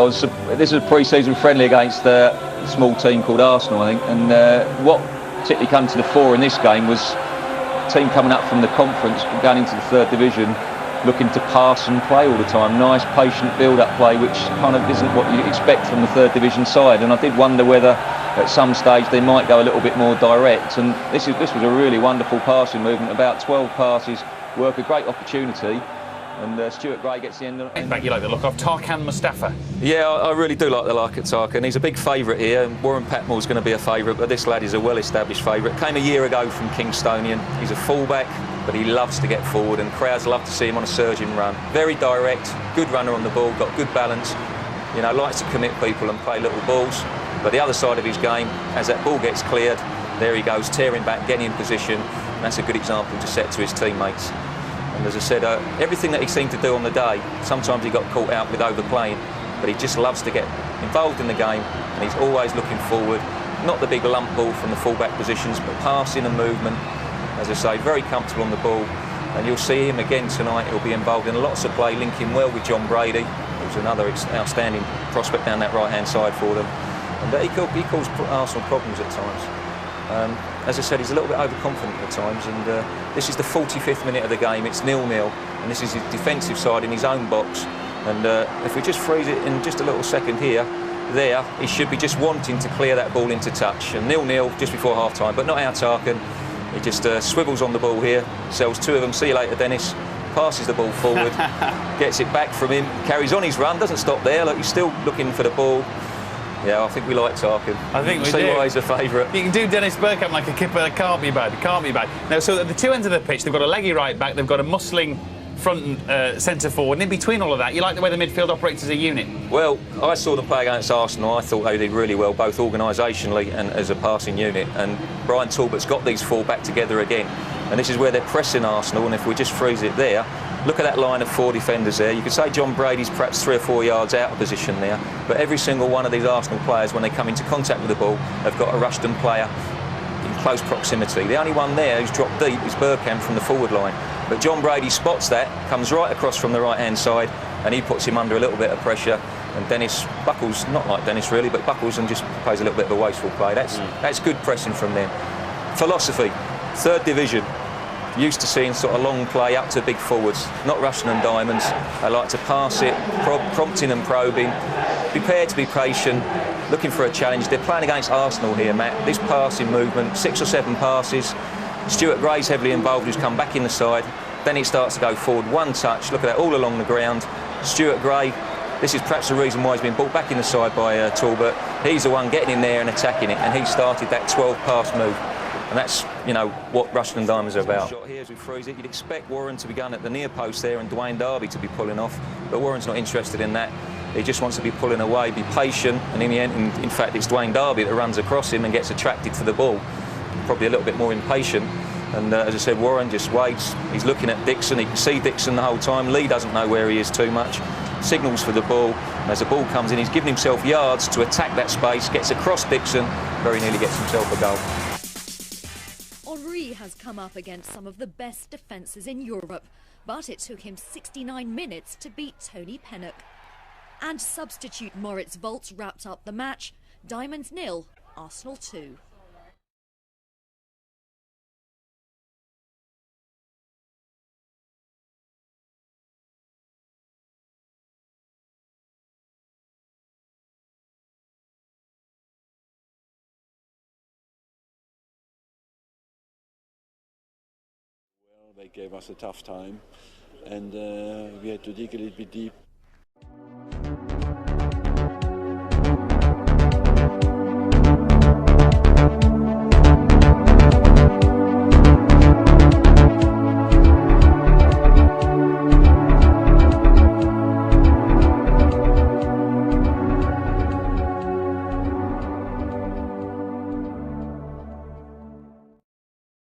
This is a pre-season friendly against a small team called Arsenal, I think, and what particularly came to the fore in this game was a team coming up from the conference, going into the third division, looking to pass and play all the time. Nice, patient build-up play, which kind of isn't what you expect from the third division side. And I did wonder whether at some stage they might go a little bit more direct. And this was a really wonderful passing movement, about 12 passes, work a great opportunity. And Stuart Gray gets the end. In fact, you like the look of Tarkan Mustafa. Yeah, I really do like the look at Tarkan. He's a big favourite here. Warren Patmore's going to be a favourite, but this lad is a well-established favourite. Came a year ago from Kingstonian. He's a fullback, but he loves to get forward, and crowds love to see him on a surging run. Very direct, good runner on the ball, got good balance. You know, likes to commit people and play little balls. But the other side of his game, as that ball gets cleared, there he goes, tearing back, getting in position. And that's a good example to set to his teammates. And as I said, everything that he seemed to do on the day, sometimes he got caught out with overplaying, but he just loves to get involved in the game, and he's always looking forward. Not the big lump ball from the fullback positions, but passing and movement. As I say, very comfortable on the ball, and you'll see him again tonight. He'll be involved in lots of play, linking well with John Brady, who's another outstanding prospect down that right-hand side for them. And he caused Arsenal problems at times. As I said, he's a little bit overconfident at times, and this is the 45th minute of the game. It's 0-0, and this is his defensive side in his own box. And if we just freeze it in just a little second here, there, he should be just wanting to clear that ball into touch. And 0-0 just before half-time, but not our Tarkan. He just swivels on the ball here, sells two of them. See you later, Dennis. Passes the ball forward, gets it back from him, carries on his run, doesn't stop there. Look, he's still looking for the ball. Yeah, I think we like Tarkan. I think we do. See why he's a favourite. You can do Dennis Bergkamp like a kipper that can't be bad. Can't be bad. Now, so at the two ends of the pitch, they've got a leggy right back, they've got a muscling front centre forward, and in between all of that, you like the way the midfield operates as a unit? Well, I saw them play against Arsenal. I thought they did really well, both organisationally and as a passing unit. And Brian Talbot's got these four back together again. And this is where they're pressing Arsenal, and if we just freeze it there, look at that line of four defenders there. You could say John Brady's perhaps 3 or 4 yards out of position there, but every single one of these Arsenal players, when they come into contact with the ball, have got a Rushden player in close proximity. The only one there who's dropped deep is Bergkamp from the forward line. But John Brady spots that, comes right across from the right-hand side, and he puts him under a little bit of pressure. And Dennis buckles, not like Dennis really, but buckles and just plays a little bit of a wasteful play. That's good pressing from them. Philosophy, third division. Used to seeing sort of long play up to big forwards, not Rushden Diamonds. They like to pass it, prompting and probing, prepared to be patient, looking for a challenge. They're playing against Arsenal here, Matt. This passing movement, 6 or 7 passes. Stuart Gray's heavily involved, who's come back in the side. Then he starts to go forward, one touch. Look at that, all along the ground. Stuart Gray, this is perhaps the reason why he's been brought back in the side by Talbot. He's the one getting in there and attacking it, and he started that 12-pass move. And that's, you know, what Rushden Diamonds are about. Shot here as we freeze it, you'd expect Warren to be going at the near post there and Dwayne Darby to be pulling off, but Warren's not interested in that. He just wants to be pulling away, be patient, and in the end, in fact, it's Dwayne Darby that runs across him and gets attracted to the ball. Probably a little bit more impatient. And as I said, Warren just waits. He's looking at Dixon. He can see Dixon the whole time. Lee doesn't know where he is too much. Signals for the ball. And as the ball comes in, he's giving himself yards to attack that space, gets across Dixon, very nearly gets himself a goal. Henry has come up against some of the best defences in Europe, but it took him 69 minutes to beat Tony Pennock. And substitute Moritz Volz wrapped up the match. Diamonds 0, Arsenal 2. They gave us a tough time, and we had to dig a little bit deep.